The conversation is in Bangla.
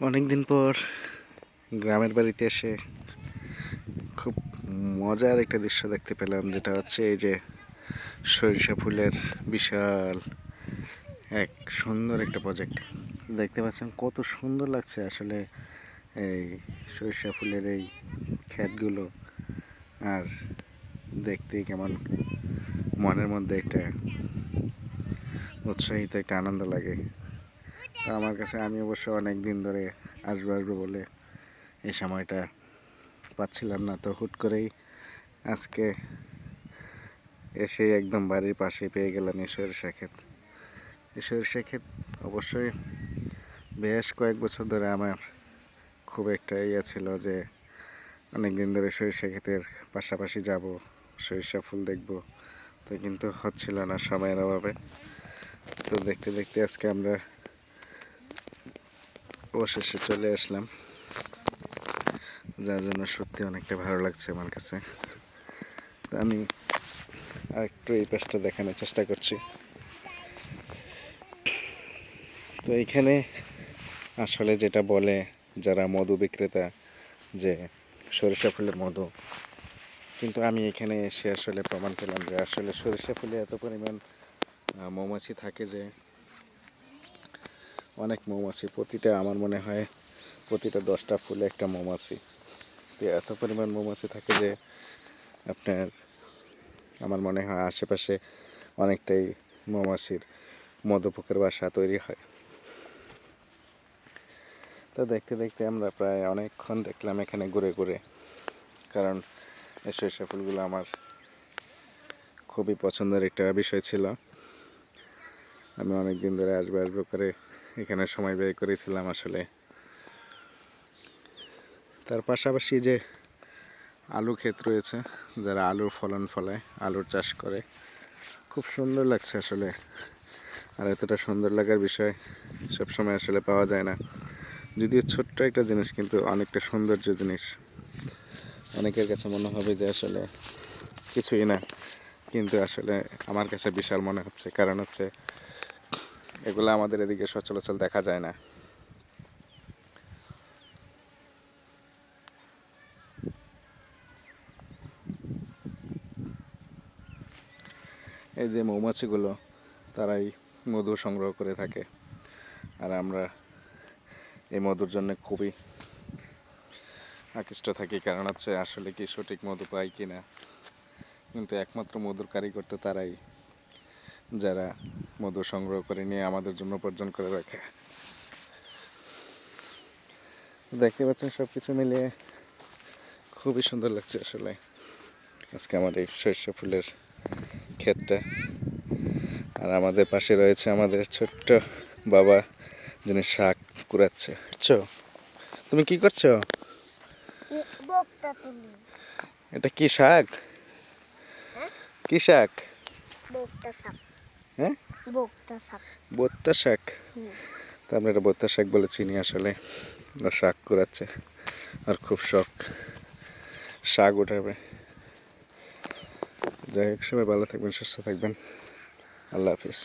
অনেকদিন পর গ্রামের বাড়িতে এসে খুব মজার একটা দৃশ্য দেখতে পেলাম, যেটা হচ্ছে এই যে সরিষা ফুলের বিশাল এক সুন্দর একটা প্রজেক্ট দেখতে পাচ্ছেন। কত সুন্দর লাগছে আসলে এই সরিষা ফুলের এই ক্ষেতগুলো, আর দেখতেই কেমন মনের মধ্যে একটা উৎসাহিত একটা আনন্দ লাগে। তো আমার কাছে, আমি অবশ্য অনেক দিন ধরে আসবো আসবো বলে এই সময়টা পাচ্ছিলাম না, তো হুট করেই আজকে এসে একদম বাড়ির পাশে পেয়ে গেলাম এই সরিষা ক্ষেত। এই সরিষা ক্ষেত অবশ্যই বেশ কয়েক বছর ধরে আমার খুব একটা ইয়ে ছিল যে অনেক দিন ধরে সরিষা ক্ষেতের পাশাপাশি যাব, সরিষা ফুল দেখব, তো কিন্তু হচ্ছিল না সময়ের অভাবে। তো দেখতে দেখতে আজকে আমরা অবশেষে চলে আসলাম, যার জন্য সত্যি অনেকটা ভালো লাগছে আমার কাছে। তো আমি আরেকটু এই পাশটা দেখানোর চেষ্টা করছি। তো এইখানে আসলে যেটা বলে যারা মধু বিক্রেতা, যে সরিষা ফুলের মধু, কিন্তু আমি এখানে এসে আসলে প্রমাণ পেলাম যে আসলে সরিষা ফুলে এত পরিমাণ মৌমাছি থাকে যে অনেক মৌমাছি, প্রতিটা আমার মনে হয় প্রতিটা 10টা ফুলে একটা মৌমাছি। তো এত পরিমাণ মৌমাছি থাকে যে আপনার, আমার মনে হয় আশেপাশে অনেকটাই মৌমাছির মধুপোকের বাসা তৈরি হয়। তো দেখতে দেখতে আমরা প্রায় অনেকক্ষণ দেখলাম এখানে ঘুরে ঘুরে, কারণ এই সরিষা ফুলগুলো আমার খুবই পছন্দের একটা বিষয় ছিল। আমি অনেক দিন ধরে আসবো আসবো করে এখানে সময় ব্যয় করেছিলাম আসলে। তার পাশাপাশি যে আলু ক্ষেত রয়েছে, যারা আলুর ফলন ফলায়, আলুর চাষ করে, খুব সুন্দর লাগছে আসলে। আর এতটা সুন্দর লাগার বিষয় সবসময় আসলে পাওয়া যায় না, যদিও ছোট্ট একটা জিনিস কিন্তু অনেকটা সৌন্দর্য জিনিস। অনেকের কাছে মনে হবে যে আসলে কিছুই না, কিন্তু আসলে আমার কাছে বিশাল মনে হচ্ছে, কারণ হচ্ছে এগুলো আমাদের এদিকে সচরাচর দেখা যায় না। এই যে মৌমাছিগুলো, তারাই মধু সংগ্রহ করে থাকে, আর আমরা এই মধুর জন্য খুবই আকৃষ্ট থাকি, কারণ হচ্ছে আসলে কি সঠিক মধু পাই কি না। কিন্তু একমাত্র মধুর কারিগর তো তারাই, যারা মধু সংগ্রহ করে নিয়ে আমাদের জন্য উপার্জন করে রাখে। দেখতে পাচ্ছেন সব কিছু মিলিয়ে খুবই সুন্দর লাগছে আসলে আজকে আমার এই সরিষা ফুলের ক্ষেতটা। আর আমাদের পাশে রয়েছে আমাদের ছোট্ট বাবা, যিনি শাক কুড়াচ্ছে। তুমি কি করছো? এটা কি শাক? কি শাক? হ্যাঁ, বোত্তা শাক। তা আমরা এটা বোত্তা শাক বলে চিনি আসলে। শাক কুড়াচ্ছে, আর খুব শখ শাক উঠাবে। যাই হোক, সবাই ভালো থাকবেন, সুস্থ থাকবেন। আল্লাহ হাফিজ।